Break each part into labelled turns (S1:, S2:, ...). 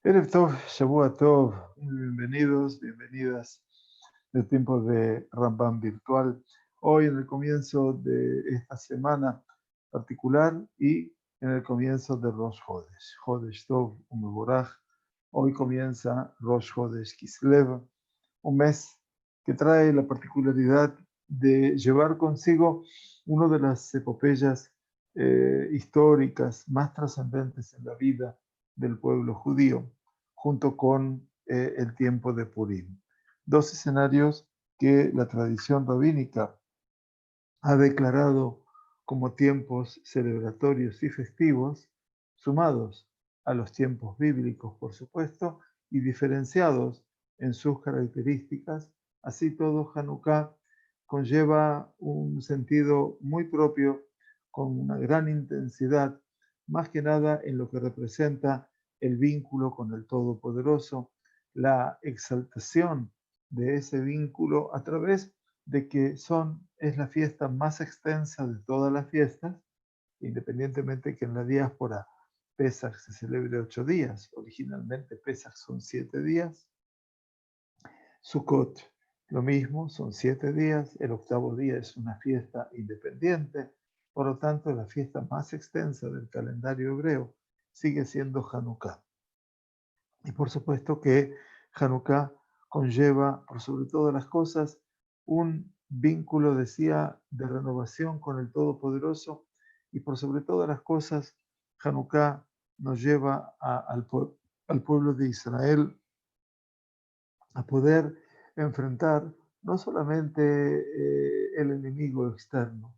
S1: Erev Tov, Shavua Tov, muy bienvenidos, bienvenidas del tiempo de Rambam virtual. Hoy en el comienzo de esta semana particular y en el comienzo de Rosh Chodesh. Chodesh Tov Umevorach. Hoy comienza Rosh Chodesh Kislev, un mes que trae la particularidad de llevar consigo una de las epopeyas históricas más trascendentes en la vida del pueblo judío, junto con el tiempo de Purim. Dos escenarios que la tradición rabínica ha declarado como tiempos celebratorios y festivos, sumados a los tiempos bíblicos, por supuesto, y diferenciados en sus características. Así todo, Hanukkah conlleva un sentido muy propio, con una gran intensidad, más que nada en lo que representa el vínculo con el Todopoderoso, la exaltación de ese vínculo a través de que es la fiesta más extensa de todas las fiestas, independientemente que en la diáspora Pesach se celebre 8 días, originalmente Pesach son 7 días, Sukkot lo mismo, son 7 días, el octavo día es una fiesta independiente, por lo tanto la fiesta más extensa del calendario hebreo sigue siendo Hanukkah. Y por supuesto que Hanukkah conlleva, por sobre todas las cosas, un vínculo, decía, de renovación con el Todopoderoso, y por sobre todas las cosas, Hanukkah nos lleva al pueblo de Israel a poder enfrentar no solamente el enemigo externo,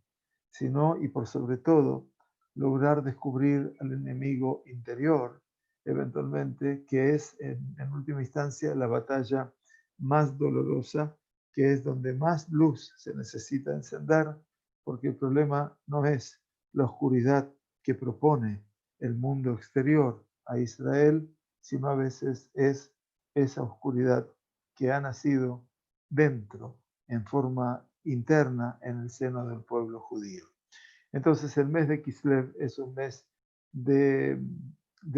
S1: sino y por sobre todo lograr descubrir al enemigo interior, eventualmente, que es en última instancia la batalla más dolorosa, que es donde más luz se necesita encender, porque el problema no es la oscuridad que propone el mundo exterior a Israel, sino a veces es esa oscuridad que ha nacido dentro, en forma interna, en el seno del pueblo judío. Entonces el mes de Kislev es un mes de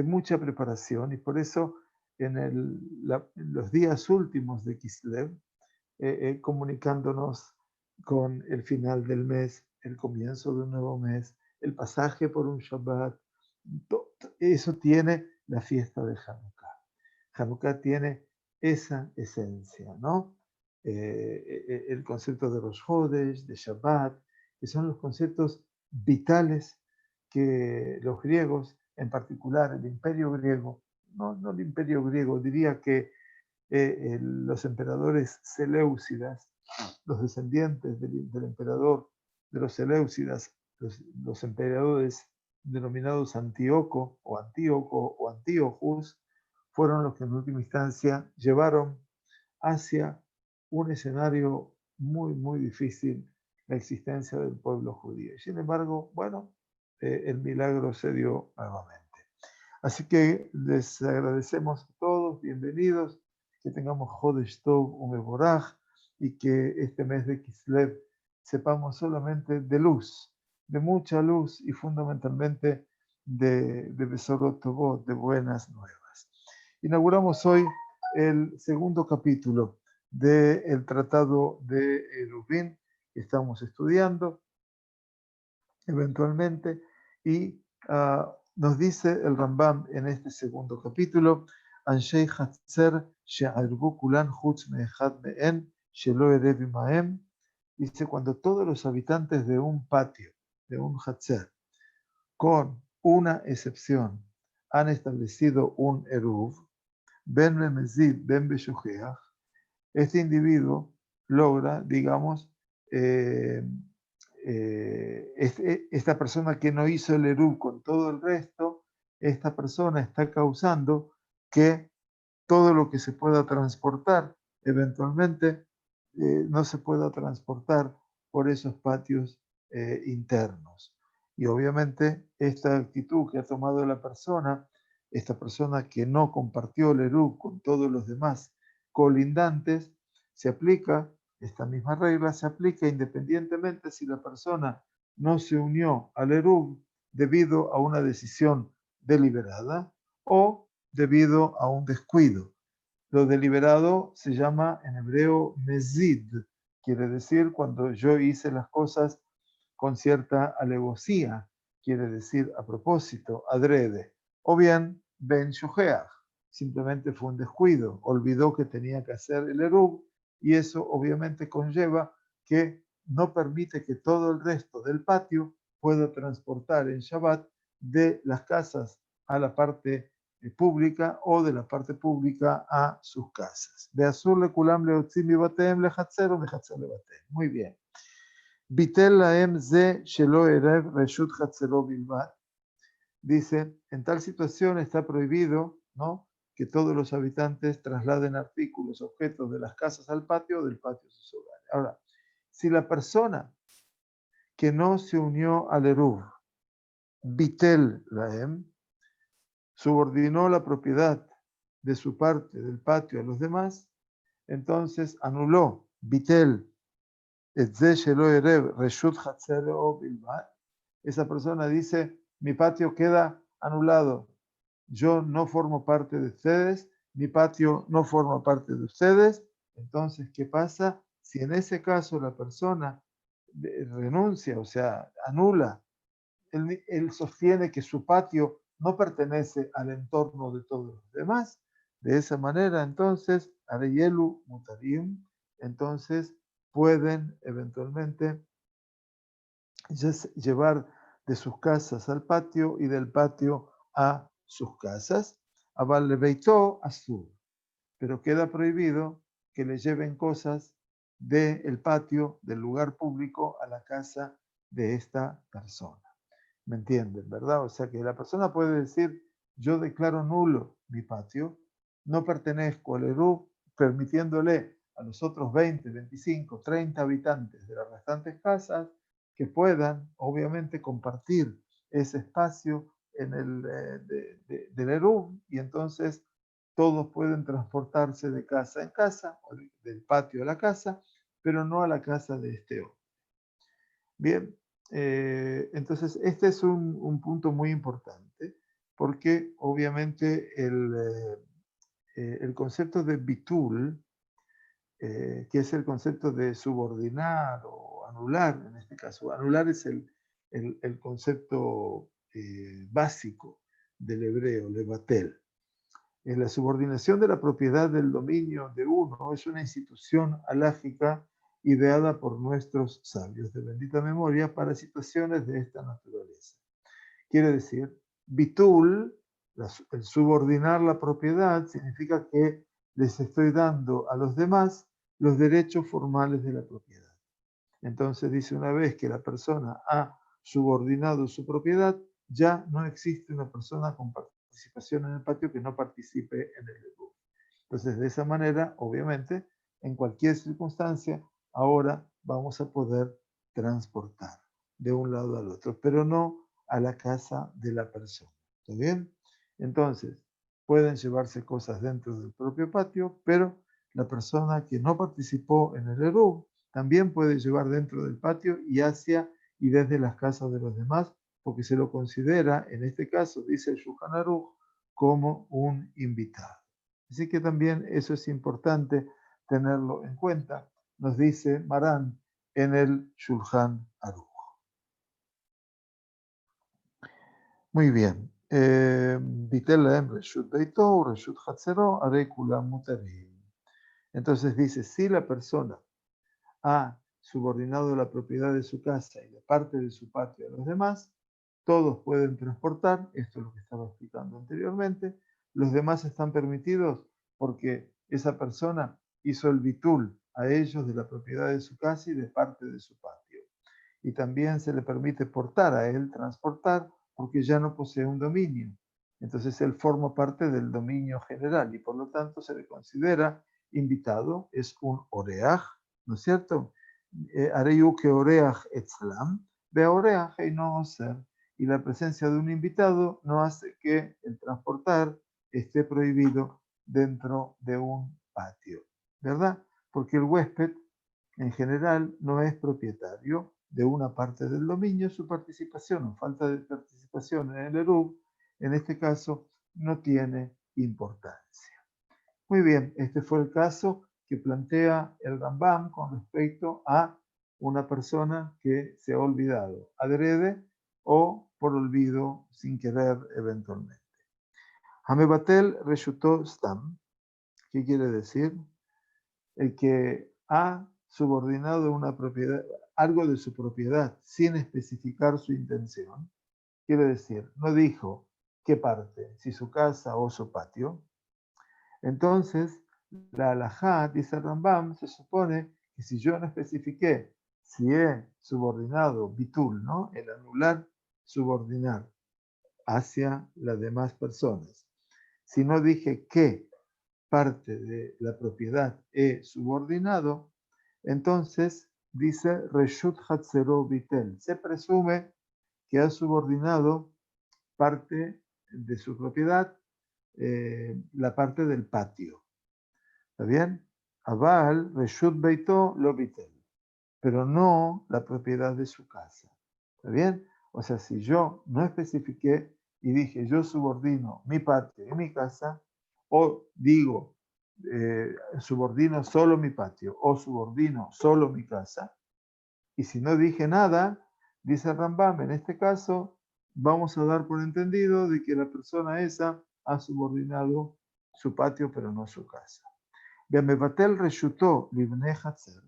S1: mucha preparación, y por eso en los días últimos de Kislev, comunicándonos con el final del mes, el comienzo de un nuevo mes, el pasaje por un Shabbat, eso tiene la fiesta de Hanukkah. Hanukkah tiene esa esencia, ¿no? El concepto de Rosh Chodesh, de Shabbat, que son los conceptos vitales que los griegos, en particular el imperio griego, no el imperio griego, diría que los emperadores seleucidas, los descendientes del emperador de los seleucidas, los emperadores denominados Antíoco o Antíochus, fueron los que en última instancia llevaron hacia un escenario muy, muy difícil la existencia del pueblo judío. Sin embargo, bueno, el milagro se dio nuevamente. Así que les agradecemos a todos, bienvenidos, que tengamos Chodesh Tov Umevorach, y que este mes de Kislev sepamos solamente de luz, de mucha luz, y fundamentalmente de Besorot Tovot, de buenas nuevas. Inauguramos hoy el segundo capítulo del Tratado de Eruvin, que estamos estudiando eventualmente, y nos dice el Rambam en este segundo capítulo: Anshei Hatzer she'arbu kulan chutz me'echad me'en shelo erev imahem. Dice, cuando todos los habitantes de un patio, de un Hatzer, con una excepción, han establecido un eruv, ben memezid ben beshocheach, este individuo logra, digamos, esta persona que no hizo el eruv con todo el resto, esta persona está causando que todo lo que se pueda transportar eventualmente no se pueda transportar por esos patios internos. Y obviamente esta actitud que ha tomado la persona, esta persona que no compartió el eruv con todos los demás colindantes, se aplica, esta misma regla se aplica independientemente si la persona no se unió al eruv debido a una decisión deliberada o debido a un descuido. Lo deliberado se llama en hebreo mezid, quiere decir cuando yo hice las cosas con cierta alevosía, quiere decir a propósito, adrede, o bien ben shoheach, simplemente fue un descuido, olvidó que tenía que hacer el eruv, y eso obviamente conlleva que no permite que todo el resto del patio pueda transportar en Shabbat de las casas a la parte pública o de la parte pública a sus casas. Muy bien. Bitel laem ze shelo erev reshut chatzero bilvat. Dice, en tal situación está prohibido, ¿no?, que todos los habitantes trasladen artículos, objetos de las casas al patio o del patio a sus hogares. Ahora, si la persona que no se unió al eruv, bitel laem, subordinó la propiedad de su parte del patio a los demás, entonces anuló bitel et ze shelo erev reshut chatzero bilvat. Esa persona dice, mi patio queda anulado, yo no formo parte de ustedes, mi patio no forma parte de ustedes. Entonces, ¿qué pasa? Si en ese caso la persona renuncia, o sea, anula, él sostiene que su patio no pertenece al entorno de todos los demás, de esa manera, entonces, Areyelu Mutarim, entonces pueden eventualmente llevar de sus casas al patio y del patio a sus casas. Abal leveitó azul, pero queda prohibido que le lleven cosas del patio, del lugar público, a la casa de esta persona. ¿Me entienden, verdad? O sea que la persona puede decir, yo declaro nulo mi patio, no pertenezco al eruv, permitiéndole a los otros 20, 25, 30 habitantes de las restantes casas que puedan, obviamente, compartir ese espacio en del eruv, y entonces todos pueden transportarse de casa en casa, o del patio a la casa, pero no a la casa de este hombre. Bien, entonces este es un punto muy importante, porque obviamente el concepto de bitul, que es el concepto de subordinar o anular, en este caso, anular es el concepto básico del hebreo, levatel. En la subordinación de la propiedad del dominio de uno es una institución halágica ideada por nuestros sabios de bendita memoria para situaciones de esta naturaleza. Quiere decir, bitul, el subordinar la propiedad, significa que les estoy dando a los demás los derechos formales de la propiedad. Entonces dice, una vez que la persona ha subordinado su propiedad, ya no existe una persona con participación en el patio que no participe en el eruv. Entonces, de esa manera, obviamente, en cualquier circunstancia, ahora vamos a poder transportar de un lado al otro, pero no a la casa de la persona. ¿Está bien? Entonces, pueden llevarse cosas dentro del propio patio, pero la persona que no participó en el eruv también puede llevar dentro del patio y hacia y desde las casas de los demás, porque se lo considera, en este caso, dice el Shulchan Aruch, como un invitado. Así que también eso es importante tenerlo en cuenta, nos dice Marán en el Shulchan Aruch. Muy bien. Entonces dice, si la persona ha subordinado la propiedad de su casa y la parte de su patio a los demás, todos pueden transportar, esto es lo que estaba explicando anteriormente, los demás están permitidos porque esa persona hizo el bitul a ellos de la propiedad de su casa y de parte de su patio. Y también se le permite portar a él, transportar, porque ya no posee un dominio. Entonces él forma parte del dominio general y por lo tanto se le considera invitado, es un oreaj, ¿no es cierto? Areyu que oreaj etzlam, ve oreaj y no ser. Y la presencia de un invitado no hace que el transportar esté prohibido dentro de un patio, ¿verdad? Porque el huésped en general no es propietario de una parte del dominio, su participación o falta de participación en el eruv, en este caso, no tiene importancia. Muy bien, este fue el caso que plantea el Rambam con respecto a una persona que se ha olvidado adrede o por olvido sin querer eventualmente. Hamebatel reshutó stam, ¿qué quiere decir? El que ha subordinado una propiedad, algo de su propiedad sin especificar su intención, quiere decir, no dijo qué parte, si su casa o su patio. Entonces, la halajá, dice Rambam, se supone que si yo no especifiqué si he subordinado bitul, ¿no? El anular, subordinar hacia las demás personas. Si no dije qué parte de la propiedad he subordinado, entonces dice Reshut Hatzero Bitel. Se presume que ha subordinado parte de su propiedad, la parte del patio. ¿Está bien? Aval Reshut Beito lo Bitel, pero no la propiedad de su casa. ¿Está bien? O sea, si yo no especifiqué y dije yo subordino mi patio y mi casa, o digo subordino solo mi patio o subordino solo mi casa, y si no dije nada, dice Rambam, en este caso vamos a dar por entendido de que la persona esa ha subordinado su patio pero no su casa. Bemevatel reshutó libnei hatzer.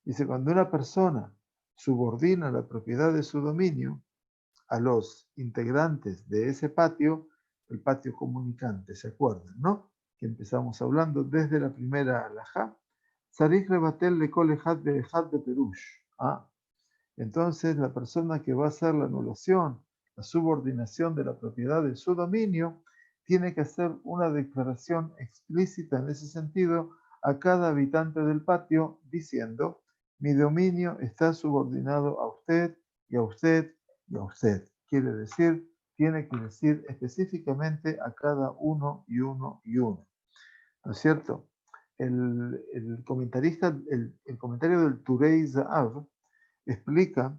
S1: Dice, cuando una persona subordina la propiedad de su dominio a los integrantes de ese patio, el patio comunicante, ¿se acuerdan, no? Que empezamos hablando desde la primera alajá. Sarich rebatel le kol ejad de perush. Entonces, la persona que va a hacer la anulación, la subordinación de la propiedad de su dominio, tiene que hacer una declaración explícita en ese sentido a cada habitante del patio diciendo, mi dominio está subordinado a usted y a usted y a usted. Quiere decir, tiene que decir específicamente a cada uno y uno y uno. ¿No es cierto? El comentarista, el comentario del Turei Zahav explica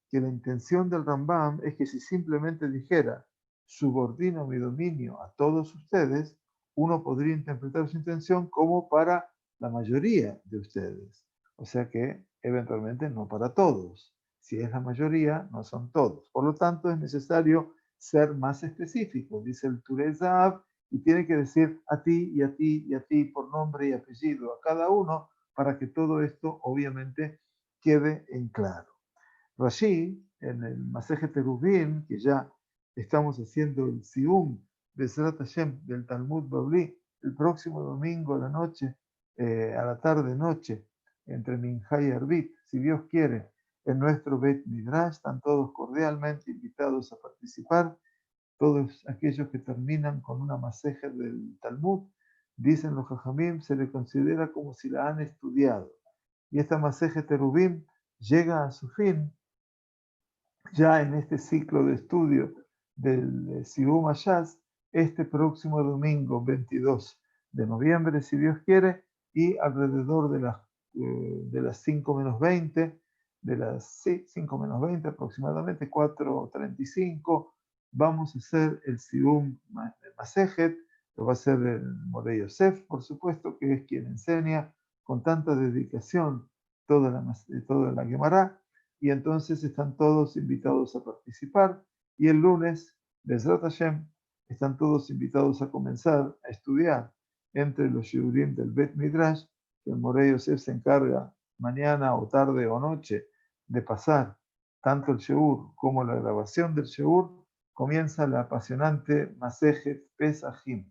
S1: que la intención del Rambam es que si simplemente dijera subordino mi dominio a todos ustedes, uno podría interpretar su intención como para la mayoría de ustedes. O sea que eventualmente no para todos. Si es la mayoría, no son todos. Por lo tanto, es necesario ser más específico, dice el Turei Zahav, y tiene que decir a ti y a ti y a ti por nombre y apellido a cada uno para que todo esto obviamente quede en claro. Rashi, en el Masejet Terubim, que ya estamos haciendo el Sium de Zerat Hashem del Talmud Babli, el próximo domingo a la noche, a la tarde-noche, entre Minjá y Arbit, si Dios quiere, en nuestro Bet Midrash, están todos cordialmente invitados a participar. Todos aquellos que terminan con una Masejet del Talmud, dicen los Jajamim, se le considera como si la han estudiado. Y esta Masejet Terubim llega a su fin ya en este ciclo de estudio del Sibum Ayaz, este próximo domingo 22 de noviembre, si Dios quiere, y alrededor de las 5 menos 20, de las 5 menos 20 aproximadamente, 4:35, vamos a hacer el Sibum Masejet, lo va a hacer el Morey Yosef, por supuesto, que es quien enseña con tanta dedicación toda la Gemara, y entonces están todos invitados a participar, y el lunes, Bezrat Hashem, están todos invitados a comenzar a estudiar entre los shiurim del Bet Midrash, que el Morey Yosef se encarga mañana o tarde o noche de pasar tanto el shiur como la grabación del shiur. Comienza la apasionante Masejet Pesachim,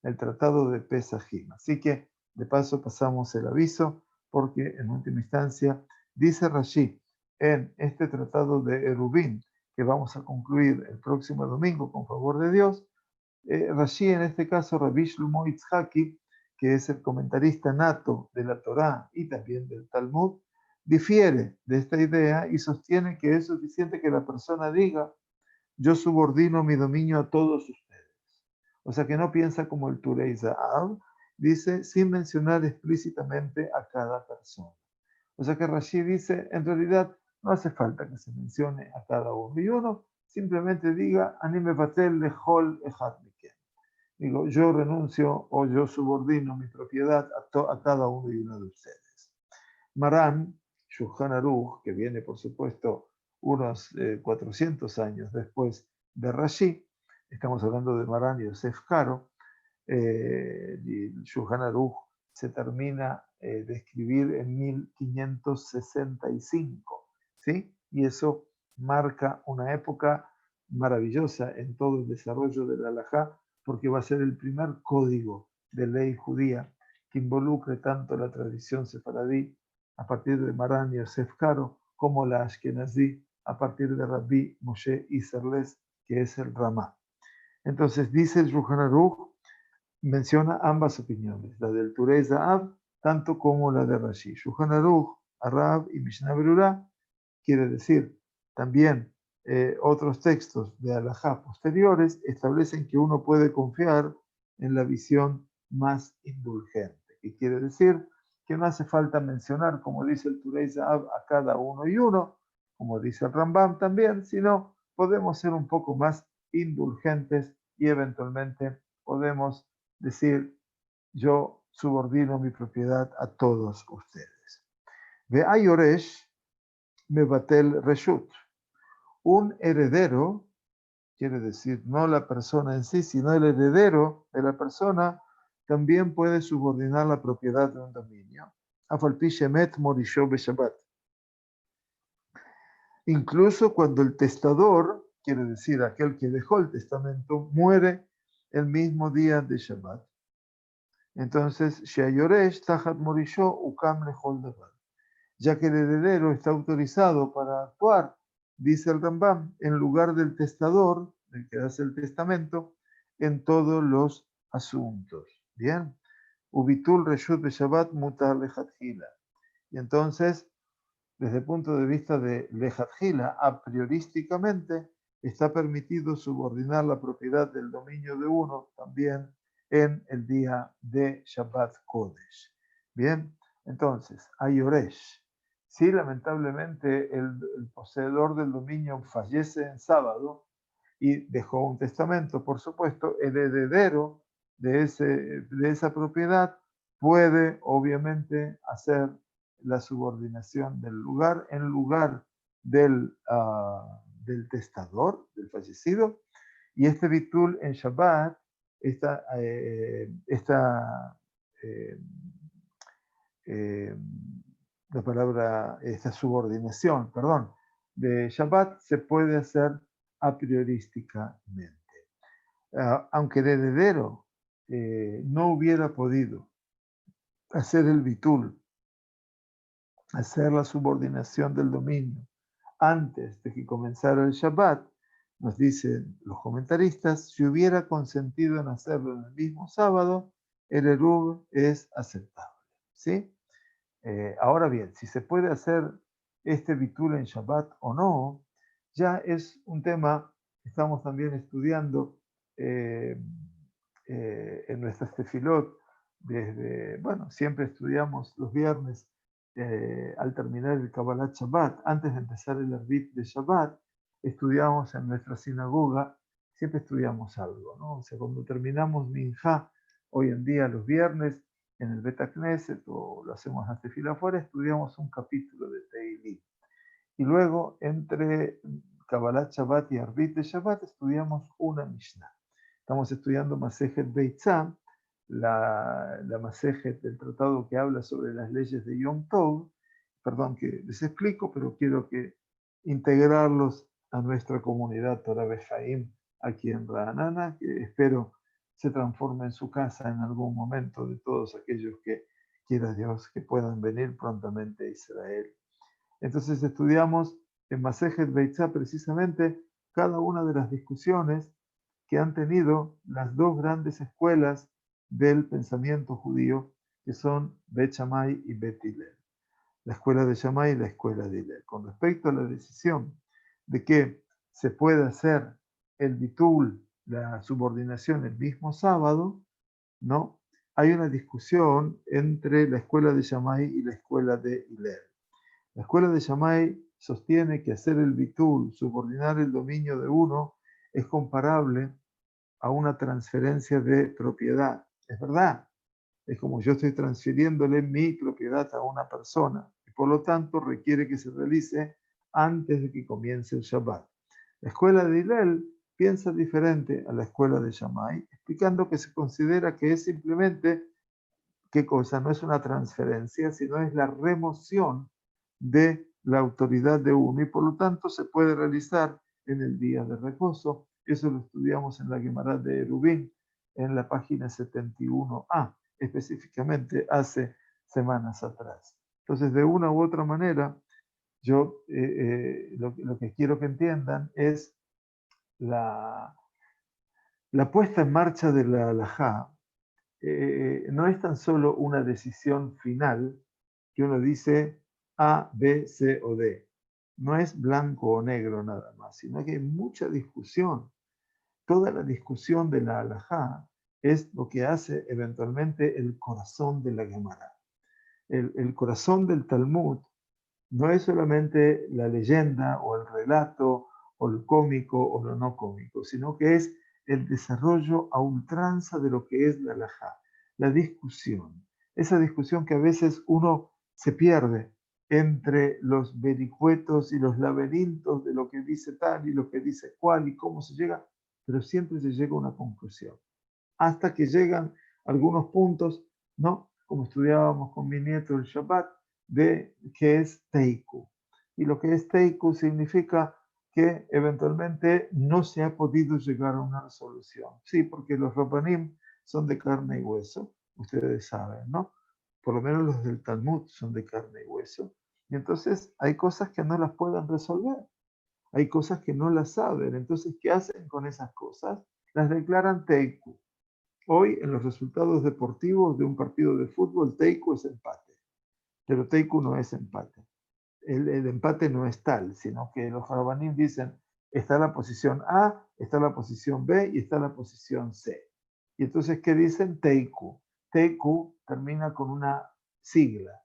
S1: el tratado de Pesachim. Así que, de paso, pasamos el aviso, porque en última instancia, dice Rashi, en este tratado de Erubín, que vamos a concluir el próximo domingo con favor de Dios, Rashi, en este caso Rabbi Shlomo Itzhaki, que es el comentarista nato de la Torá y también del Talmud, difiere de esta idea y sostiene que es suficiente que la persona diga, yo subordino mi dominio a todos ustedes. O sea que no piensa como el Turei Zahav, dice sin mencionar explícitamente a cada persona. O sea que Rashi dice, en realidad no hace falta que se mencione a cada uno y uno, simplemente diga, Ani mevatel lechol echad mikem. Digo, yo renuncio o yo subordino mi propiedad a cada uno y uno de ustedes. Marán, Shulchan Aruch, que viene por supuesto unos 400 años después de Rashi, estamos hablando de Marán y Yosef Karo, y el Shulchan Aruch se termina de escribir en 1565, ¿sí? Y eso marca una época maravillosa en todo el desarrollo de la halajá, porque va a ser el primer código de ley judía que involucre tanto la tradición sefaradí a partir de Marán y Yosef Karo, como la Ashkenazí a partir de Rabbi Moshe Isserles, que es el Ramá. Entonces dice el Shulchan Aruch, menciona ambas opiniones, la del Turei Zahav, tanto como la de Rashi. Shulchan Aruch, Arab y Mishnah Berurah, quiere decir también otros textos de halajá posteriores establecen que uno puede confiar en la visión más indulgente, que quiere decir que no hace falta mencionar, como dice el Turei Zahav, a cada uno y uno, como dice el Rambam también, sino podemos ser un poco más indulgentes y eventualmente podemos decir, yo subordino mi propiedad a todos ustedes. Ve Ayoresh Mebatel Reshut. Un heredero, quiere decir no la persona en sí, sino el heredero de la persona, también puede subordinar la propiedad de un dominio. Afalpi Shemet Morisho Beshabbat. Incluso cuando el testador, quiere decir aquel que dejó el testamento, muere el mismo día de Shabbat. Entonces, Sheayoresh Tahat Morisho Ukam Lechol Davar. Ya que el heredero está autorizado para actuar, dice el Rambam, en lugar del testador, del que hace el testamento, en todos los asuntos. Bien. Ubitul Reshut de Shabbat Mutar Lejatjila. Y entonces, desde el punto de vista de Lejatjila, a priorísticamente, está permitido subordinar la propiedad del dominio de uno también en el día de Shabbat Kodesh. Bien, entonces, Ayoresh. Si lamentablemente el poseedor del dominio fallece en sábado y dejó un testamento, por supuesto, el heredero de esa propiedad puede obviamente hacer la subordinación del lugar en lugar del testador, del fallecido, y este bitul en Shabbat, esta esta subordinación, perdón, de Shabbat se puede hacer a priorísticamente. Aunque el heredero no hubiera podido hacer el bitul, hacer la subordinación del dominio antes de que comenzara el Shabbat, nos dicen los comentaristas, si hubiera consentido en hacerlo en el mismo sábado, el eruv es aceptable. ¿Sí? Ahora bien, si se puede hacer este bitul en Shabbat o no, ya es un tema que estamos también estudiando en nuestras tefilot. Bueno, siempre estudiamos los viernes al terminar el Kabbalat Shabbat, antes de empezar el Arbit de Shabbat, estudiamos en nuestra sinagoga, siempre estudiamos algo, ¿no? O sea, cuando terminamos Minjá, hoy en día los viernes, en el Beta Knesset, o lo hacemos antes de fila afuera, estudiamos un capítulo de Teilim. Y luego, entre Kabbalat Shabbat y Arbit de Shabbat, estudiamos una Mishnah. Estamos estudiando Masejet Beitzah, la Masejet del tratado que habla sobre las leyes de Yom Tov. Perdón que les explico, pero quiero integrarlos a nuestra comunidad Torah Bejaim aquí en Ra'anana, que espero se transforme en su casa en algún momento de todos aquellos que quiera Dios que puedan venir prontamente a Israel. Entonces estudiamos en Masejet Beitzah precisamente cada una de las discusiones que han tenido las dos grandes escuelas del pensamiento judío, que son Bet Shammai y Bet Hillel. La escuela de Shammai y la escuela de Hillel. Con respecto a la decisión de que se puede hacer el bitul, la subordinación el mismo sábado, ¿no? Hay una discusión entre la escuela de Shammai y la escuela de Hillel. La escuela de Shammai sostiene que hacer el bitul, subordinar el dominio de uno, es comparable a una transferencia de propiedad. Es verdad, es como yo estoy transfiriéndole mi propiedad a una persona y por lo tanto requiere que se realice antes de que comience el Shabbat. La escuela de Hillel piensa diferente a la escuela de Shammai, explicando que se considera que es simplemente, ¿qué cosa? No es una transferencia, sino es la remoción de la autoridad de uno y por lo tanto se puede realizar en el día de reposo. Eso lo estudiamos en la Gemara de Erubín, en la página 71a, específicamente hace semanas atrás. Entonces, de una u otra manera, yo lo que quiero que entiendan es la, la puesta en marcha de la halajá. No es tan solo una decisión final que uno dice A, B, C o D. No es blanco o negro nada más, sino que hay mucha discusión. Toda la discusión de la halajá es lo que hace eventualmente el corazón de la Gemara. El corazón del Talmud no es solamente la leyenda o el relato o lo cómico o lo no cómico, sino que es el desarrollo a ultranza de lo que es la halajá, la discusión. Esa discusión que a veces uno se pierde entre los vericuetos y los laberintos de lo que dice tal y lo que dice cual y cómo se llega, pero siempre se llega a una conclusión. Hasta que llegan algunos puntos, ¿no? Como estudiábamos con mi nieto el Shabbat, de qué es Teiku. Y lo que es Teiku significa que eventualmente no se ha podido llegar a una resolución. Sí, porque los Rabbanim son de carne y hueso, ustedes saben, ¿no? Por lo menos los del Talmud son de carne y hueso. Y entonces hay cosas que no las pueden resolver, hay cosas que no las saben. Entonces, ¿qué hacen con esas cosas? Las declaran Teiku. Hoy, en los resultados deportivos de un partido de fútbol, Teiku es empate, pero Teiku no es empate. El empate no es tal, sino que los Jarabanim dicen, está la posición A, está la posición B y está la posición C. Y entonces, ¿qué dicen? Teiku. Teiku termina con una sigla.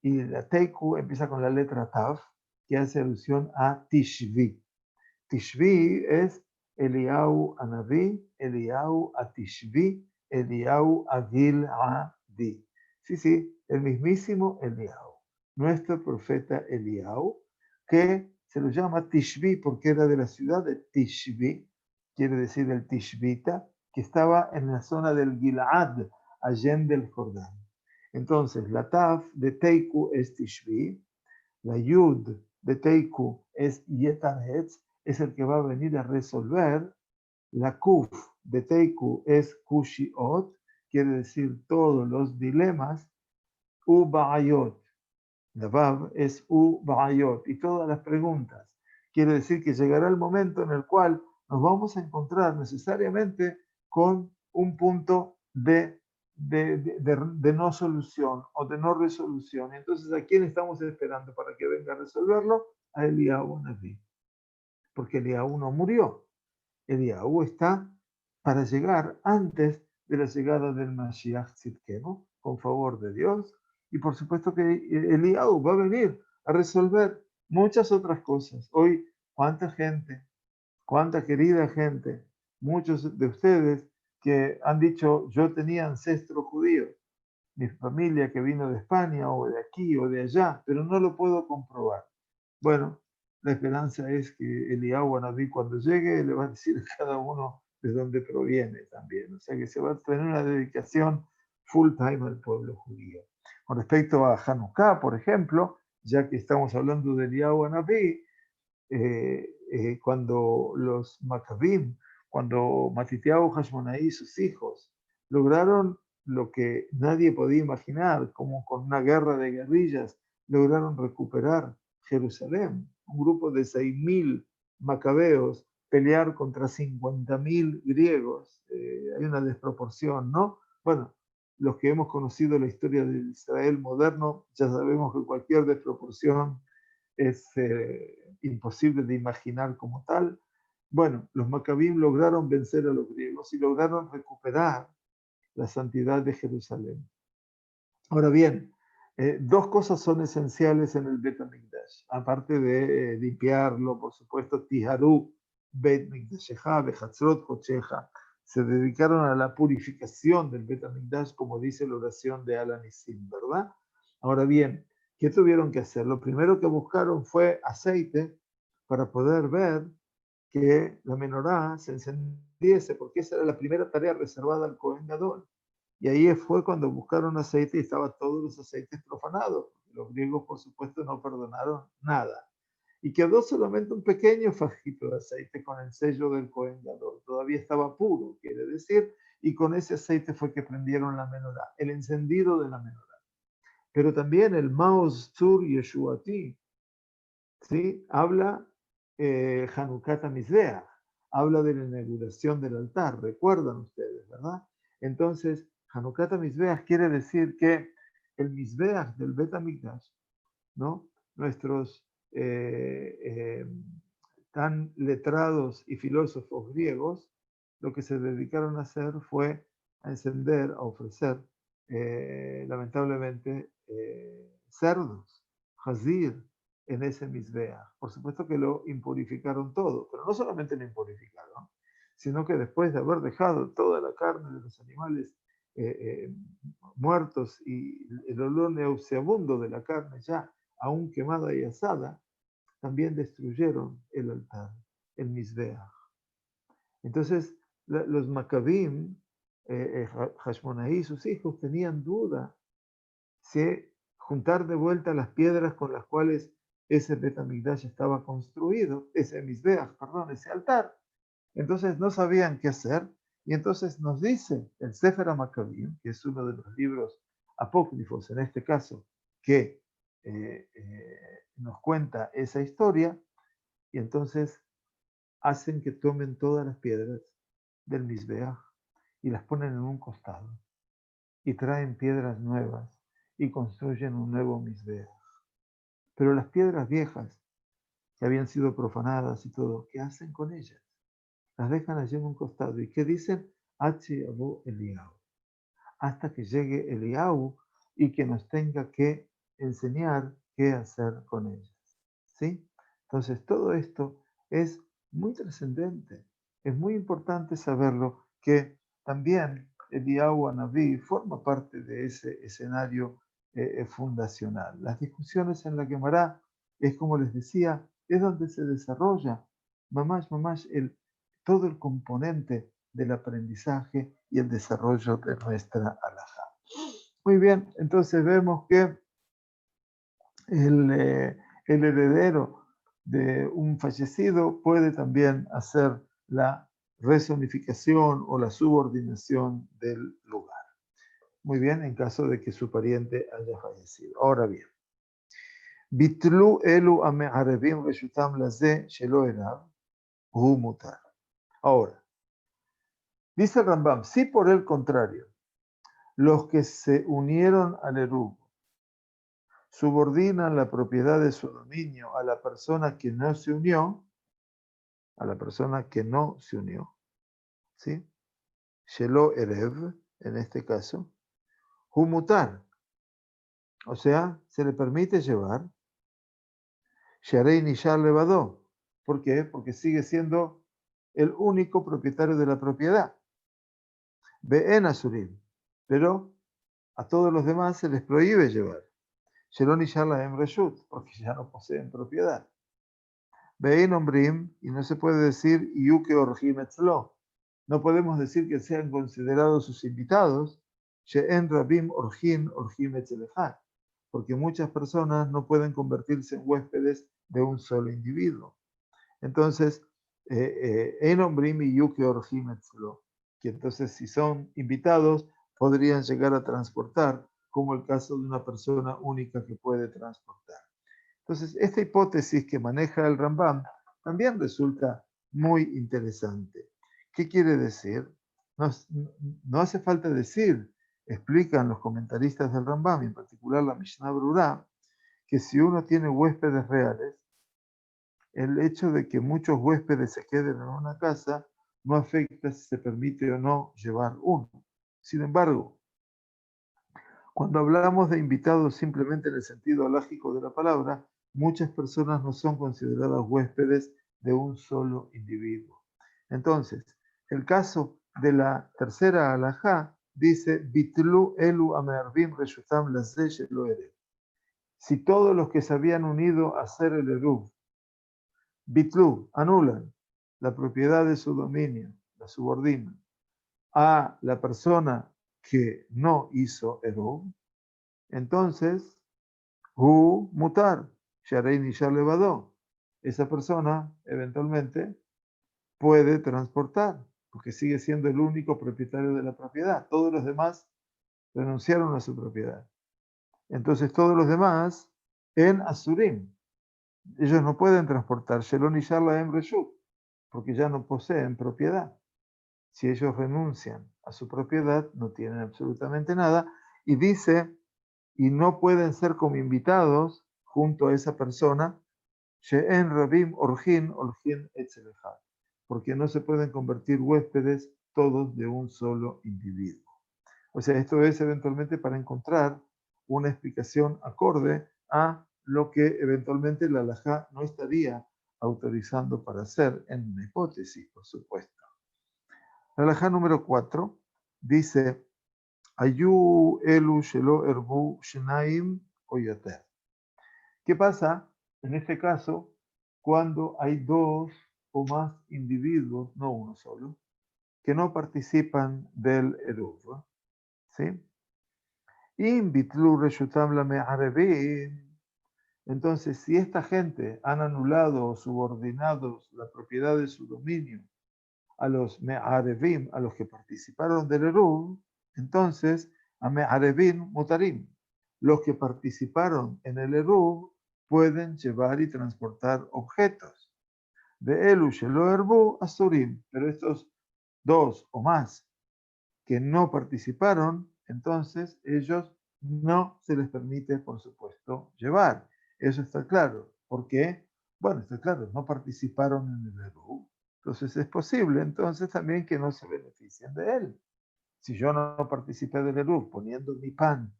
S1: Y la Teiku empieza con la letra Tav, que hace alusión a Tishvi. Tishvi es Eliyahu Anaví, Eliyahu Atishvi, Eliyahu Agil Adi. Sí, sí, el mismísimo Eliyahu, nuestro profeta Eliyahu, que se lo llama Tishvi porque era de la ciudad de Tishvi, quiere decir el Tishvita, que estaba en la zona del Gilad, allende el Jordán. Entonces, la Taf de Teiku es Tishvi, la Yud de Teiku es Yetanetz, es el que va a venir a resolver. La Kuf de Teiku es Kushiot, quiere decir todos los dilemas. Ubayot, la Vav es Ubayot, y todas las preguntas. Quiere decir que llegará el momento en el cual nos vamos a encontrar necesariamente con un punto de no solución o de no resolución. Entonces, ¿a quién estamos esperando para que venga a resolverlo? A Eliyahu Naví. Porque Eliyahu no murió. Eliyahu está para llegar antes de la llegada del Mashiach Tzidkenu, con favor de Dios. Y por supuesto que Eliyahu va a venir a resolver muchas otras cosas. Hoy, cuánta gente, cuánta querida gente, muchos de ustedes que han dicho, yo tenía ancestro judío, mi familia que vino de España o de aquí o de allá, pero no lo puedo comprobar. Bueno, la esperanza es que Eliyahu Anabí cuando llegue le va a decir a cada uno de dónde proviene también. O sea que se va a tener una dedicación full time al pueblo judío. Con respecto a Hanukkah, por ejemplo, ya que estamos hablando de Eliyahu Anabí, cuando los Maccabim, cuando Matitiahu Hashmonaí y sus hijos lograron lo que nadie podía imaginar, como con una guerra de guerrillas, lograron recuperar Jerusalén. Un grupo de 6.000 macabeos pelear contra 50.000 griegos. Hay una desproporción, ¿no? Bueno, los que hemos conocido la historia de Israel moderno, ya sabemos que cualquier desproporción es imposible de imaginar como tal. Bueno, los macabim lograron vencer a los griegos y lograron recuperar la santidad de Jerusalén. Ahora bien, dos cosas son esenciales en el Bet HaMikdash, aparte de limpiarlo, por supuesto, Tiharu Bet Mikdashecha, Bechatzrot Kochecha, se dedicaron a la purificación del Bet HaMikdash, como dice la oración de Al-Anisim, ¿verdad? Ahora bien, ¿qué tuvieron que hacer? Lo primero que buscaron fue aceite para poder ver que la menorá se encendiese, porque esa era la primera tarea reservada al Kohen Gadol. Y ahí fue cuando buscaron aceite y estaban todos los aceites profanados. Los griegos, por supuesto, no perdonaron nada. Y quedó solamente un pequeño fajito de aceite con el sello del Kohen Gadol. Todavía estaba puro, quiere decir, y con ese aceite fue que prendieron la menorá, el encendido de la menorá. Pero también el Maoz Tzur Yeshuati, ¿sí? Habla Hanukkah Mizbeach, habla de la inauguración del altar, recuerdan ustedes, ¿verdad? Entonces, Hanukkah Mizbeach quiere decir que el Mizbeach del Bet HaMikdash, ¿no? Nuestros tan letrados y filósofos griegos, lo que se dedicaron a hacer fue a encender, a ofrecer, lamentablemente, cerdos, hazir, en ese misbea. Por supuesto que lo impurificaron todo, pero no solamente lo impurificaron, sino que después de haber dejado toda la carne de los animales muertos y el olor nauseabundo de la carne ya aún quemada y asada, también destruyeron el altar, el Mizbeach. Entonces, los Maccabim, Hashmonaí y sus hijos tenían duda si juntar de vuelta las piedras con las cuales ese Bet HaMikdash estaba construido, ese Mizbeach, perdón, ese altar. Entonces no sabían qué hacer, y entonces nos dice el Sefer HaMaccabim, que es uno de los libros apócrifos en este caso, que nos cuenta esa historia, y entonces hacen que tomen todas las piedras del Mizbeach y las ponen en un costado, y traen piedras nuevas y construyen un nuevo Mizbeach. Pero las piedras viejas, que habían sido profanadas y todo, ¿qué hacen con ellas? Las dejan allí en un costado. ¿Y qué dicen? Hachi Abu Eliyahu. Hasta que llegue Eliyahu y que nos tenga que enseñar qué hacer con ellas. ¿Sí? Entonces, todo esto es muy trascendente. Es muy importante saberlo, que también Eliyahu Anabí forma parte de ese escenario fundacional. Las discusiones en la Gemara es, como les decía, es donde se desarrolla todo el componente del aprendizaje y el desarrollo de nuestra alajá. Muy bien, entonces vemos que el heredero de un fallecido puede también hacer la resonificación o la subordinación del lugar. Muy bien, en caso de que su pariente haya fallecido. Ahora bien, Bitlu elu ame'arevim reshutam laze shelo elav hu mutar. Ahora, dice el Rambam, si por el contrario, los que se unieron al eruv subordinan la propiedad de su dominio a la persona que no se unió, ¿sí? Shelo erev, en este caso, humutar, o sea, se le permite llevar, Sharei Nishar Levadó. ¿Por qué? Porque sigue siendo el único propietario de la propiedad. Be'en Asurim, pero a todos los demás se les prohíbe llevar. Shelo Nishar Lahem Reshut, porque ya no poseen propiedad. Be'en Ombrim, y no se puede decir Yuke Orjim Etzlo. No podemos decir que sean considerados sus invitados, She'en Rabim Orjim Etzelechad, porque muchas personas no pueden convertirse en huéspedes de un solo individuo. Entonces, En Ombrim y Yuke Orjim Etzlo, que entonces si son invitados podrían llegar a transportar, como el caso de una persona única que puede transportar. Entonces, esta hipótesis que maneja el Rambam también resulta muy interesante. ¿Qué quiere decir? No hace falta decir, explican los comentaristas del Rambam, en particular la Mishnah Brurá, que si uno tiene huéspedes reales, el hecho de que muchos huéspedes se queden en una casa no afecta si se permite o no llevar uno. Sin embargo, cuando hablamos de invitados simplemente en el sentido lógico de la palabra, muchas personas no son consideradas huéspedes de un solo individuo. Entonces, el caso de la tercera alajá dice, Bitlu elu amearvim reshutam lazeh shelo erev. Si todos los que se habían unido a hacer el eruv, Bitlu, anulan la propiedad de su dominio, la subordinan, a la persona que no hizo eruv, entonces, hu mutar, sharei nishar levado. Esa persona eventualmente puede transportar, porque sigue siendo el único propietario de la propiedad. Todos los demás renunciaron a su propiedad. Entonces todos los demás en Asurim, ellos no pueden transportar Shelon y Sharla en Reshut, porque ya no poseen propiedad. Si ellos renuncian a su propiedad, no tienen absolutamente nada. Y dice, y no pueden ser como invitados junto a esa persona, She'en Rabim Orjin Etzelechad, porque no se pueden convertir huéspedes todos de un solo individuo. O sea, esto es eventualmente para encontrar una explicación acorde a lo que eventualmente la halajá no estaría autorizando para hacer, en una hipótesis, por supuesto. La halajá número 4 dice, Ayu elu shelo erbu shenaim o yoter. ¿Qué pasa en este caso cuando hay dos o más individuos, no uno solo, que no participan del eruv? ¿Sí? Entonces, si esta gente han anulado o subordinado la propiedad de su dominio a los me'arevim, a los que participaron del eruv, entonces a me'arevim mutarim. Los que participaron en el eruv pueden llevar y transportar objetos. De elu shelo erbu asurim, pero estos dos o más que no participaron, entonces ellos no se les permite, por supuesto, llevar. Eso está claro. ¿Por qué? Bueno, está claro, no participaron en el eruv. Entonces es posible entonces también que no se beneficien de él. Si yo no participé del eruv poniendo mi pan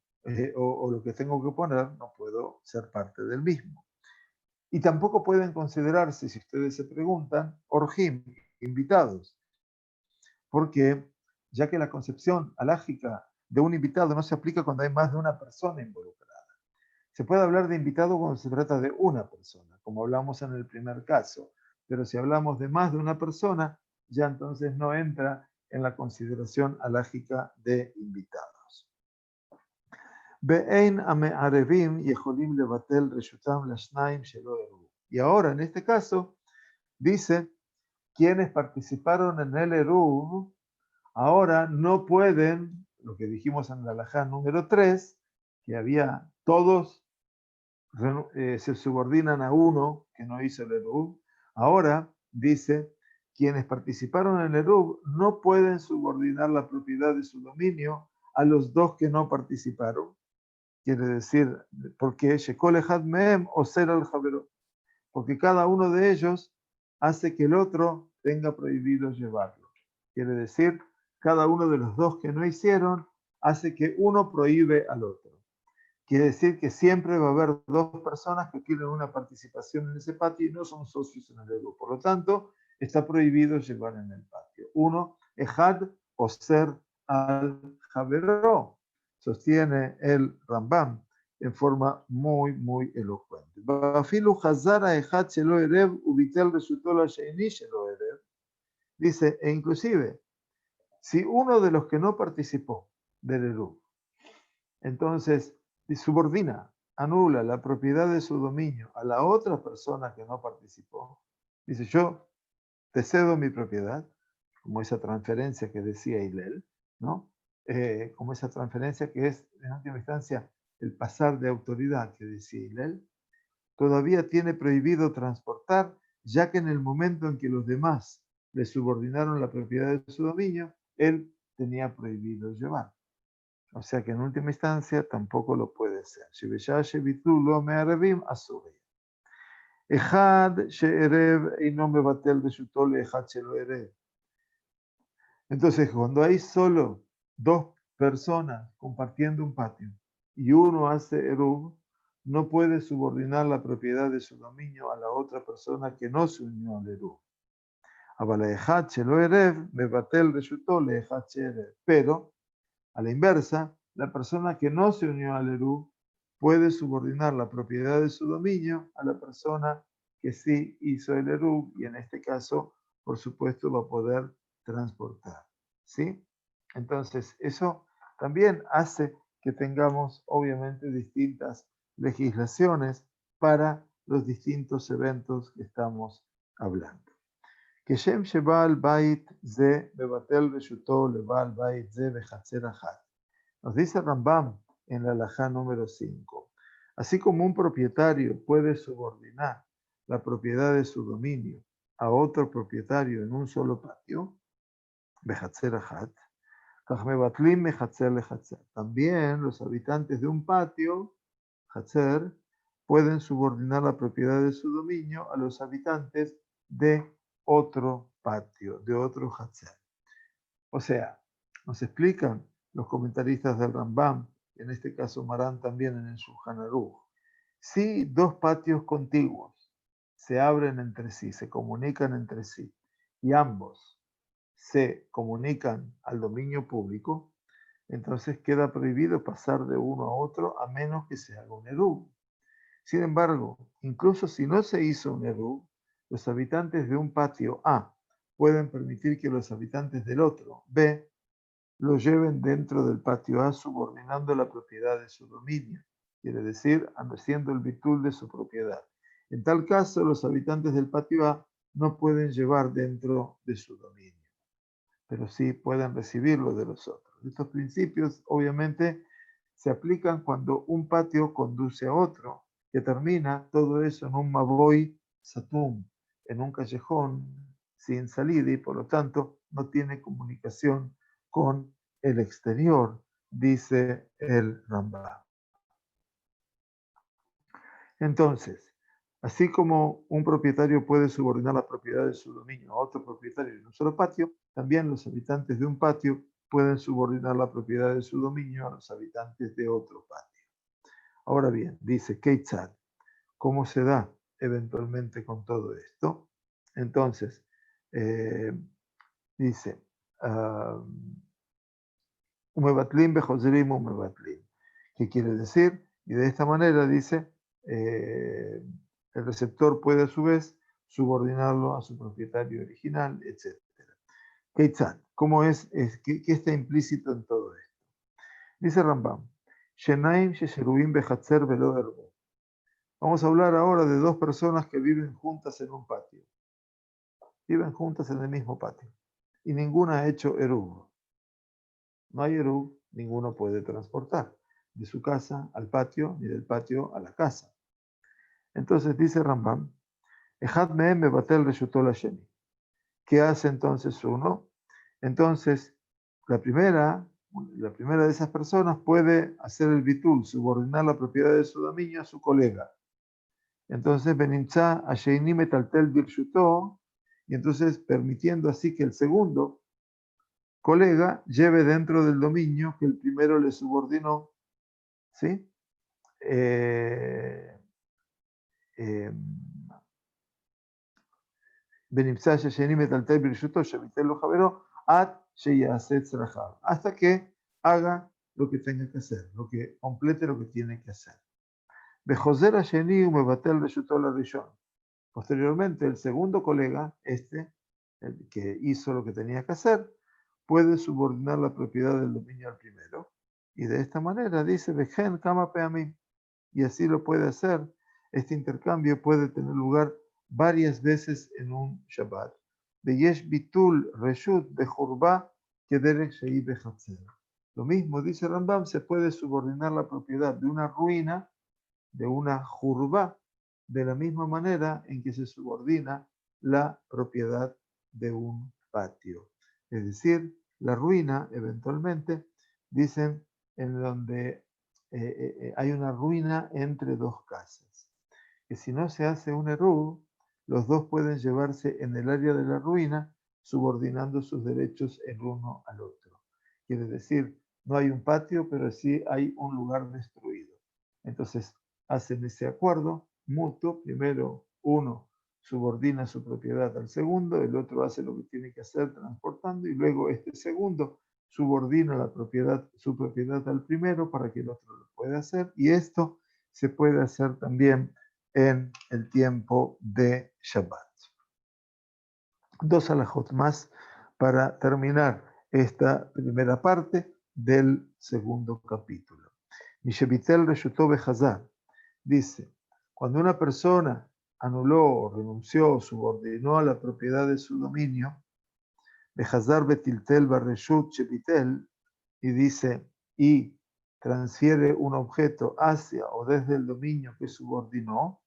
S1: o lo que tengo que poner, no puedo ser parte del mismo. Y tampoco pueden considerarse, si ustedes se preguntan, orjim, invitados, porque ya que la concepción alágica de un invitado no se aplica cuando hay más de una persona involucrada. Se puede hablar de invitado cuando se trata de una persona, como hablamos en el primer caso, pero si hablamos de más de una persona, ya entonces no entra en la consideración alágica de invitados. Y ahora, en este caso, dice, quienes participaron en el eruv, ahora no pueden, lo que dijimos en la halajá número 3, que había todos se subordinan a uno que no hizo el eruv. Ahora dice, quienes participaron en el eruv no pueden subordinar la propiedad de su dominio a los dos que no participaron. Quiere decir, porque Shekol Echad Mehem Oser al Javero, porque cada uno de ellos hace que el otro tenga prohibido llevarlo. Quiere decir, cada uno de los dos que no hicieron hace que uno prohíbe al otro. Quiere decir que siempre va a haber dos personas que tienen una participación en ese patio y no son socios en el eruv. Por lo tanto, está prohibido llevar en el patio. Uno, Ejad Oser al Javero, sostiene el Rambam en forma muy, muy elocuente. Dice, e inclusive, si uno de los que no participó del eruv, entonces subordina, anula la propiedad de su dominio a la otra persona que no participó, dice, yo te cedo mi propiedad, como esa transferencia que decía Hillel, ¿no? Como esa transferencia que es, en última instancia, el pasar de autoridad que decía Hillel, todavía tiene prohibido transportar, ya que en el momento en que los demás le subordinaron la propiedad de su dominio, él tenía prohibido llevar. O sea que en última instancia tampoco lo puede ser. Entonces, cuando hay solo dos personas compartiendo un patio y uno hace eruv, no puede subordinar la propiedad de su dominio a la otra persona que no se unió al eruv. Pero, a la inversa, la persona que no se unió al Eruv puede subordinar la propiedad de su dominio a la persona que sí hizo el Eruv y en este caso, por supuesto, va a poder transportar. ¿Sí? Entonces, eso también hace que tengamos, obviamente, distintas legislaciones para los distintos eventos que estamos hablando. כשם שבעל בית זה מבטל רשותו לבעל בית זה בחצר אחת. Nos dice Rambam en la halajá número 5. Así como un propietario puede subordinar la propiedad de su dominio a otro propietario en un solo patio, בחצר אחת, כך מבטלים מחצר לחצר. También los habitantes de un patio, חצר, pueden subordinar la propiedad de su dominio a los habitantes de otro patio, de otro Hatzer. O sea, nos explican los comentaristas del Rambam, en este caso Marán también en el Shulchan Aruch, si dos patios contiguos se abren entre sí, se comunican entre sí, y ambos se comunican al dominio público, entonces queda prohibido pasar de uno a otro a menos que se haga un eruv. Sin embargo, incluso si no se hizo un eruv, los habitantes de un patio A pueden permitir que los habitantes del otro, B, lo lleven dentro del patio A subordinando la propiedad de su dominio, quiere decir, haciendo el bitul de su propiedad. En tal caso, los habitantes del patio A no pueden llevar dentro de su dominio, pero sí pueden recibirlo de los otros. Estos principios, obviamente, se aplican cuando un patio conduce a otro, que termina todo eso en un Maboy Satum, en un callejón sin salida y por lo tanto no tiene comunicación con el exterior, dice el Rambam. Entonces, así como un propietario puede subordinar la propiedad de su dominio a otro propietario en un solo patio, también los habitantes de un patio pueden subordinar la propiedad de su dominio a los habitantes de otro patio. Ahora bien, dice Keitzad, ¿cómo se da eventualmente con todo esto? Entonces, dice, Umebatlim bejozrim umebatlim. ¿Qué quiere decir? Y de esta manera dice, el receptor puede a su vez subordinarlo a su propietario original, etc. Keitzad, ¿cómo es qué está implícito en todo esto? Dice Rambam, Shenaim shesherubim bechatzer velo erbo. Vamos a hablar ahora de dos personas que viven juntas en un patio. Viven juntas en el mismo patio. Y ninguna ha hecho eruv. No hay eruv, ninguno puede transportar de su casa al patio ni del patio a la casa. Entonces dice Rambam, Ejad mehem mebatel reshutol hasheni. ¿Qué hace entonces uno? Entonces, la primera de esas personas puede hacer el bitul, subordinar la propiedad de su dominio a su colega. Entonces, benimcha asheini metaltel birshuto, y entonces permitiendo así que el segundo colega lleve dentro del dominio que el primero le subordinó, ¿sí? Hasta que haga lo que tenga que hacer, lo que complete lo que tiene que hacer. Posteriormente, el segundo colega, el que hizo lo que tenía que hacer, puede subordinar la propiedad del dominio al primero. Y de esta manera dice, Vejen kama peamim. Y así lo puede hacer. Este intercambio puede tener lugar varias veces en un Shabbat. Veyesh bitul reshut bechurba kederek shei bechatzer. Lo mismo, dice Rambam, se puede subordinar la propiedad de una ruina, de una jurba, de la misma manera en que se subordina la propiedad de un patio. Es decir, la ruina, eventualmente, dicen, en donde hay una ruina entre dos casas. Que si no se hace un eruv, los dos pueden llevarse en el área de la ruina, subordinando sus derechos el uno al otro. Quiere decir, no hay un patio, pero sí hay un lugar destruido. Entonces, hacen ese acuerdo mutuo. Primero uno subordina su propiedad al segundo, el otro hace lo que tiene que hacer transportando y luego este segundo subordina su propiedad al primero para que el otro lo pueda hacer, y esto se puede hacer también en el tiempo de Shabbat. Dos alajot más para terminar esta primera parte del segundo capítulo. Mishebitel Reshutó Behazar dice, cuando una persona anuló, renunció, subordinó a la propiedad de su dominio, Behazar Betiltel Barreshut Shebitel, y dice, y transfiere un objeto hacia o desde el dominio que subordinó,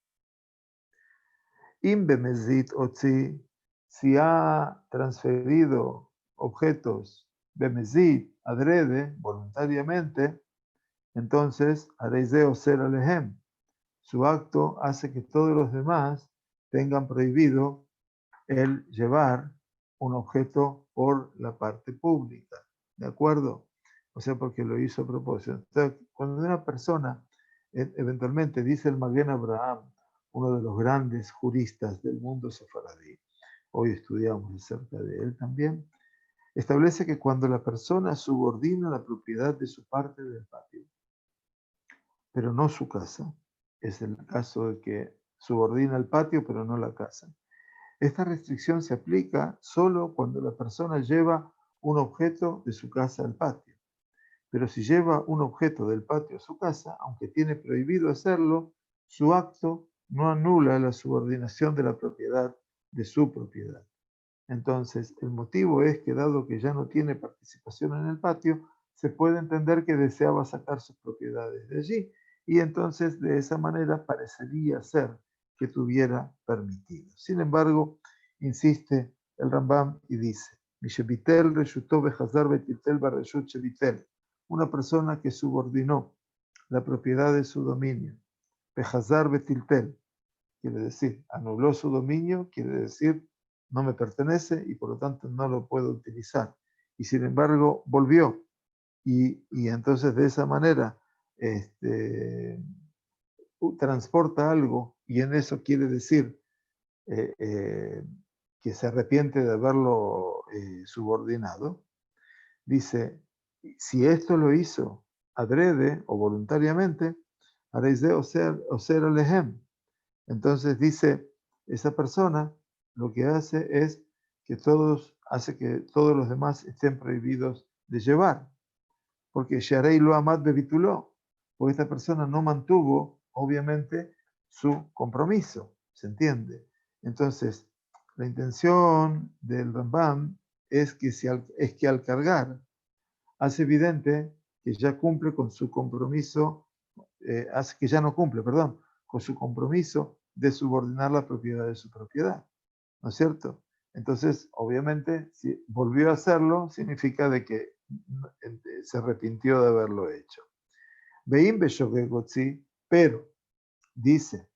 S1: Im Bemezit Otzi, si ha transferido objetos Bemezit, adrede, voluntariamente, entonces Areizeo Ser Alehem. Su acto hace que todos los demás tengan prohibido el llevar un objeto por la parte pública. ¿De acuerdo? O sea, porque lo hizo a propósito. Entonces, cuando una persona eventualmente, dice el Maguen Abraham, uno de los grandes juristas del mundo sefaradí, hoy estudiamos acerca de él también, establece que cuando la persona subordina la propiedad de su parte del patio, pero no su casa, es el caso de que subordina el patio pero no la casa. Esta restricción se aplica solo cuando la persona lleva un objeto de su casa al patio. Pero si lleva un objeto del patio a su casa, aunque tiene prohibido hacerlo, su acto no anula la subordinación de la propiedad de su propiedad. Entonces, el motivo es que dado que ya no tiene participación en el patio, se puede entender que deseaba sacar sus propiedades de allí, y entonces de esa manera parecería ser que tuviera permitido. Sin embargo, insiste el Rambam y dice, Mishebitel reshutó behazar betitel barreshut shebitel, una persona que subordinó la propiedad de su dominio, behazar betiltel, quiere decir, anuló su dominio, quiere decir, no me pertenece y por lo tanto no lo puedo utilizar. Y sin embargo, volvió. Y entonces de esa manera transporta algo y en eso quiere decir eh, eh, que se arrepiente de haberlo subordinado. Dice, si esto lo hizo adrede o voluntariamente, haréis de o ser alejem. Entonces dice, esa persona lo que hace es que hace que todos los demás estén prohibidos de llevar. Porque Sharei lo amad bebituló, porque esta persona no mantuvo, obviamente, su compromiso. ¿Se entiende? Entonces, la intención del Rambam es que al cargar, hace evidente que ya cumple con su compromiso, hace que ya no cumple, perdón, con su compromiso de subordinar la propiedad de su propiedad, ¿no es cierto? Entonces, obviamente, si volvió a hacerlo, significa de que se arrepintió de haberlo hecho. Veim beshogegotzi, pero dice,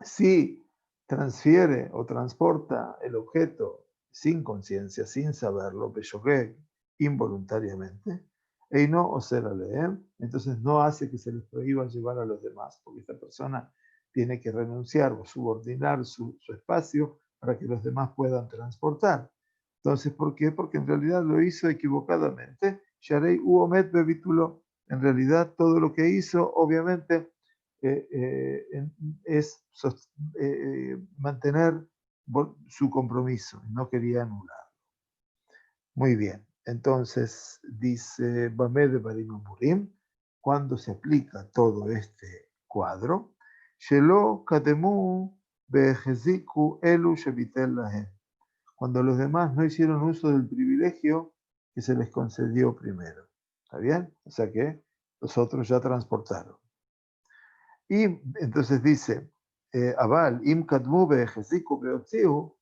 S1: si transfiere o transporta el objeto sin conciencia, sin saberlo, beshogeg, involuntariamente, Eino o ser aleem, entonces no hace que se les prohíba llevar a los demás, porque esta persona tiene que renunciar o subordinar su espacio para que los demás puedan transportar. Entonces, ¿por qué? Porque en realidad lo hizo equivocadamente. Sharei uomet bebitulo. En realidad, todo lo que hizo, obviamente, es mantener su compromiso. No quería anular. Muy bien. Entonces, dice Bamed Barim Amurim, cuando se aplica todo este cuadro, Shelo Kademu Bejeziku Elu Shebitel Lahem, cuando los demás no hicieron uso del privilegio que se les concedió primero. ¿Está bien? O sea que los otros ya transportaron. Y entonces dice, Aval, Im Kadmu Bejeziku Beotziu,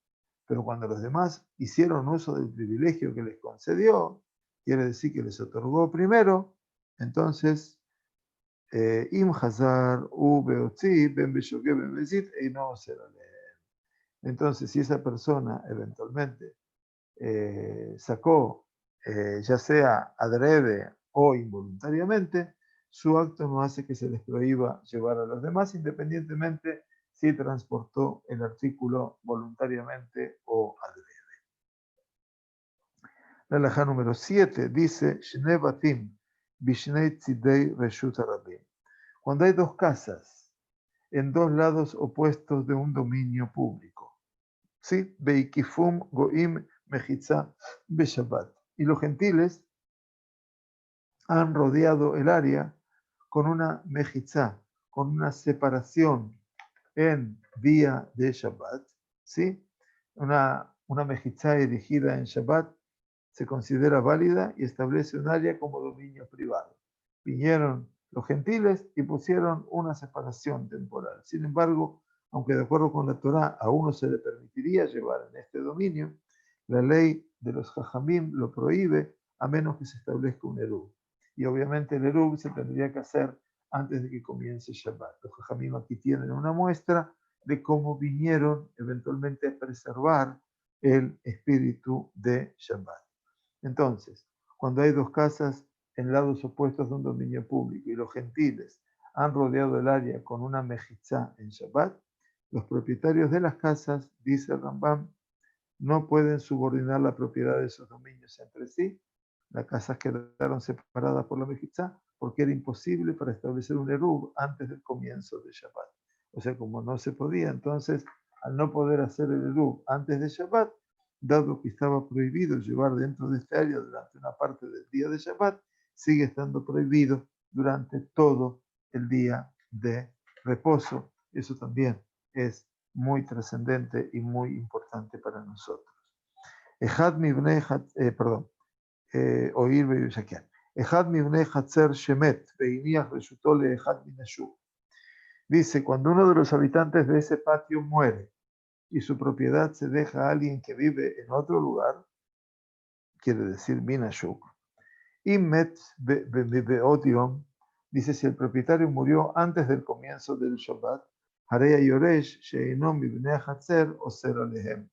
S1: pero cuando los demás hicieron uso del privilegio que les concedió, quiere decir que les otorgó primero, entonces, Im Hazar U Beotzi, Ben Beshoke Ben Besit, y no se lo lee. Entonces, si esa persona eventualmente sacó, ya sea adrede o involuntariamente, su acto no hace que se les prohíba llevar a los demás, independientemente si transportó el artículo voluntariamente o adrede. La halajá número 7 dice, Shnei batim bishnei tzidei reshut harabim. Cuando hay dos casas en dos lados opuestos de un dominio público. ¿Sí? Beikifum goim mechitza beshabbat. Y los gentiles han rodeado el área con una mechitza, con una separación en día de Shabbat. ¿Sí? Una mechitza erigida en Shabbat se considera válida y establece un área como dominio privado. Vinieron los gentiles y pusieron una separación temporal. Sin embargo, aunque de acuerdo con la Torá a uno se le permitiría llevar en este dominio, la ley de los Jajamim lo prohíbe a menos que se establezca un Eruv. Y obviamente el Eruv se tendría que hacer antes de que comience Shabbat. Los Jajamim aquí tienen una muestra de cómo vinieron eventualmente a preservar el espíritu de Shabbat. Entonces, cuando hay dos casas en lados opuestos de un dominio público y los gentiles han rodeado el área con una mejizá en Shabbat, los propietarios de las casas, dice el Rambam, no pueden subordinar la propiedad de esos dominios entre sí. Las casas quedaron separadas por la mejizá porque era imposible para establecer un eruv antes del comienzo de Shabbat. O sea, como no se podía, entonces, al no poder hacer el eruv antes de Shabbat, dado que estaba prohibido llevar dentro de este área durante una parte del día de Shabbat, sigue estando prohibido durante todo el día de reposo. Eso también es muy trascendente y muy importante para nosotros. Ejad mibnei perdón, oír beyushakian. Ejad mibnei hatzer shemet veiniach reshuto le ejad minashuk. Dice, cuando uno de los habitantes de ese patio muere y su propiedad se deja a alguien que vive en otro lugar, quiere decir minashuk, y met beodiom, dice, si el propietario murió antes del comienzo del Shabbat, Hareya Yoresh, Sheinom Ibnei Hatzer, Oser Alehem.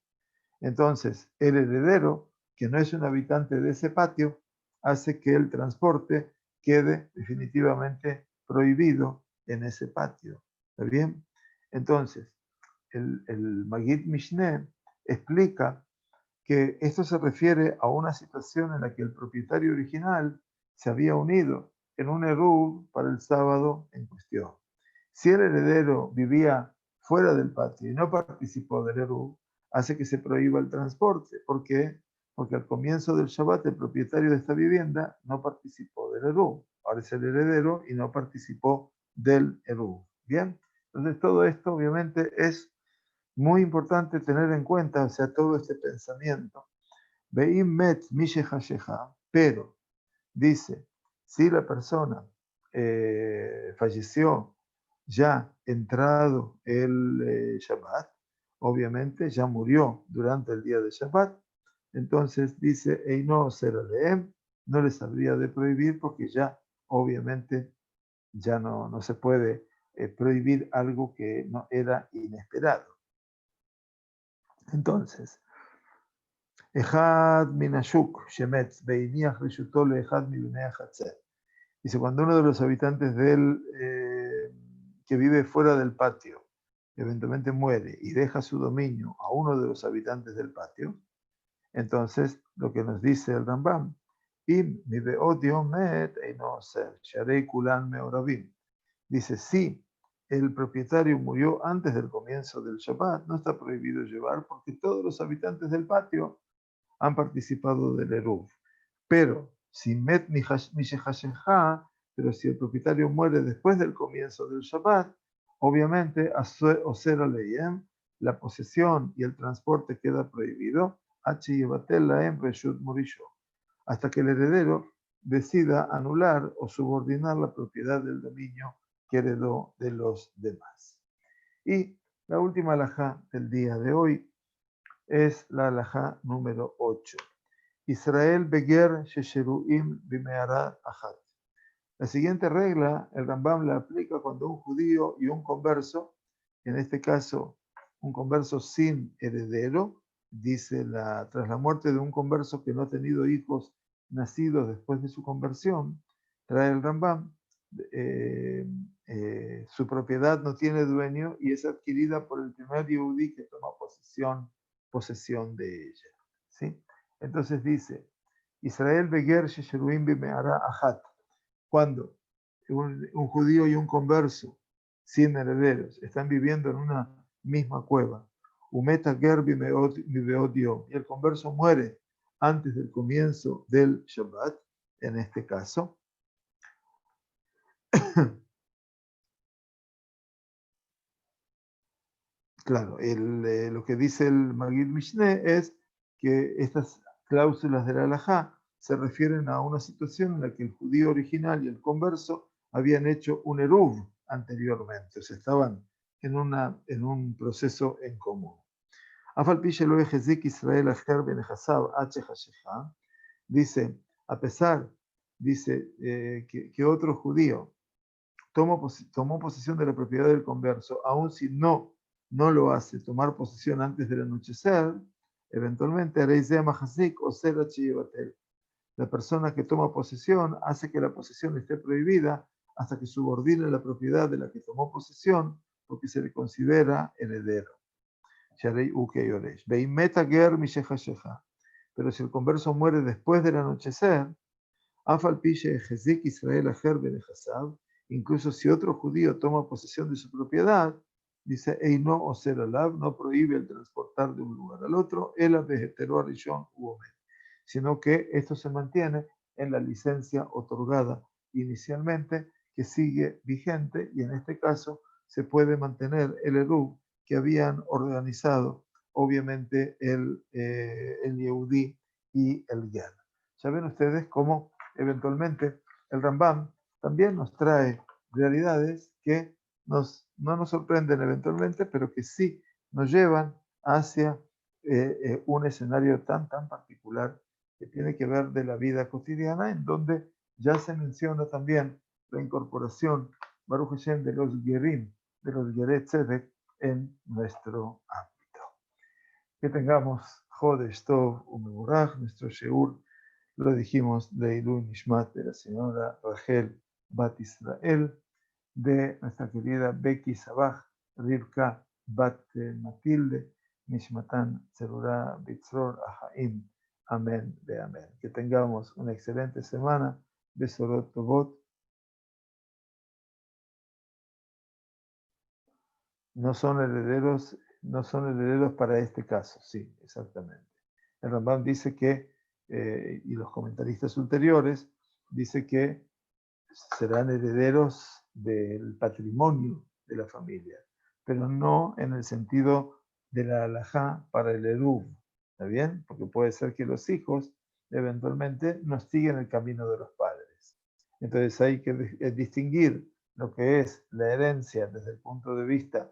S1: Entonces, el heredero, que no es un habitante de ese patio, hace que el transporte quede definitivamente prohibido en ese patio. ¿Está bien? Entonces, el Magid Mishneh explica que esto se refiere a una situación en la que el propietario original se había unido en un eruv para el sábado en cuestión. Si el heredero vivía fuera del patio y no participó del eruv, hace que se prohíba el transporte. ¿Por qué? Porque al comienzo del Shabbat el propietario de esta vivienda no participó del eruv. Ahora es el heredero y no participó del eruv. ¿Bien? Entonces todo esto obviamente es muy importante tener en cuenta, o sea, todo este pensamiento. Veim met pero, dice, si la persona falleció ya entrado el Shabbat, obviamente ya murió durante el día de Shabbat, entonces dice, Eino Seraleem, no les habría de prohibir porque ya obviamente ya no se puede prohibir algo que no era inesperado. Entonces, Ejad minashuk shemetz beiniach reshuto le ejad mibnei hatzer. Dice, cuando uno de los habitantes que vive fuera del patio eventualmente muere y deja su dominio a uno de los habitantes del patio, entonces lo que nos dice el Rambam, im mi beodio met eino ser, sharei kulan meorabim. Dice, si el propietario murió antes del comienzo del Shabbat, no está prohibido llevar porque todos los habitantes del patio han participado del eruv. Pero si met pero si el propietario muere después del comienzo del Shabbat, obviamente oser aleyem, la posesión y el transporte queda prohibido, hasta que el heredero decida anular o subordinar la propiedad del dominio que heredó de los demás. Y la última halajá del día de hoy es la halajá número 8. Israel beger shesheruim bimeara achat. La siguiente regla, el Rambam la aplica cuando un judío y un converso, en este caso un converso sin heredero, dice tras la muerte de un converso que no ha tenido hijos nacidos después de su conversión, trae el Rambam, su propiedad no tiene dueño y es adquirida por el primer Yehudí que toma posesión de ella. ¿Sí? Entonces dice, Israel beger shesheruim bimeara ajat, cuando un judío y un converso sin herederos están viviendo en una misma cueva, umeta ger bimeot yom, y el converso muere antes del comienzo del Shabbat, en este caso, claro, lo que dice el Magid Mishneh es que estas cláusulas de la halajá se refieren a una situación en la que el judío original y el converso habían hecho un eruv anteriormente, o sea, estaban en un proceso en común. Israel dice, a pesar, dice, que otro judío tomó posesión de la propiedad del converso, aun si no lo hace tomar posesión antes del anochecer, eventualmente la persona que toma posesión hace que la posesión esté prohibida hasta que subordine la propiedad de la que tomó posesión porque se le considera heredero. Pero si el converso muere después del anochecer, incluso si otro judío toma posesión de su propiedad, dice, Eino o ser alab, no prohíbe el transportar de un lugar al otro, sino que esto se mantiene en la licencia otorgada inicialmente, que sigue vigente, y en este caso se puede mantener el eruv que habían organizado, obviamente, el Yehudí y el Ger. Ya ven ustedes cómo eventualmente el Rambam también nos trae realidades que no nos sorprenden eventualmente, pero que sí nos llevan hacia un escenario tan particular que tiene que ver de la vida cotidiana, en donde ya se menciona también la incorporación, Baruch Hashem, de los Gerim, de los Geret Tzedek en nuestro ámbito. Que tengamos Jodesh Tov Umeborach, nuestro Sheur, lo dijimos, de Ilui Nishmat, de la señora Rachel Bat Israel, de nuestra querida Becky Sabaj, Rivka Bat Matilde, Nishmatan Zerura Bitzror Ahaim. Amén de amén. Que tengamos una excelente semana. Besorot Tovot. No son herederos para este caso. Sí, exactamente. El Rambam dice que, y los comentaristas ulteriores, dice que serán herederos del patrimonio de la familia, pero no en el sentido de la halajá para el eruv, ¿está bien? Porque puede ser que los hijos eventualmente no siguen el camino de los padres. Entonces hay que distinguir lo que es la herencia desde el punto de vista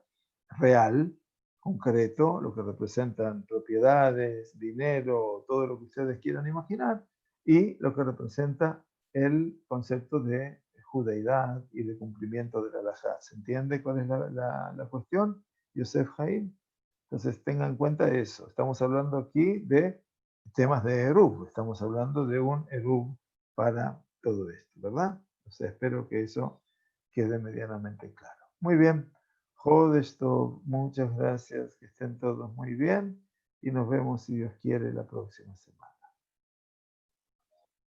S1: real, concreto, lo que representan propiedades, dinero, todo lo que ustedes quieran imaginar, y lo que representa el concepto de judeidad y de cumplimiento de la halajá. ¿Se entiende cuál es la cuestión, Yosef Haim? Entonces tengan en cuenta eso. Estamos hablando aquí de temas de Eruv, estamos hablando de un Eruv para todo esto, ¿verdad? O sea, espero que eso quede medianamente claro. Muy bien, Jodesh Tov, muchas gracias, que estén todos muy bien y nos vemos si Dios quiere la próxima semana.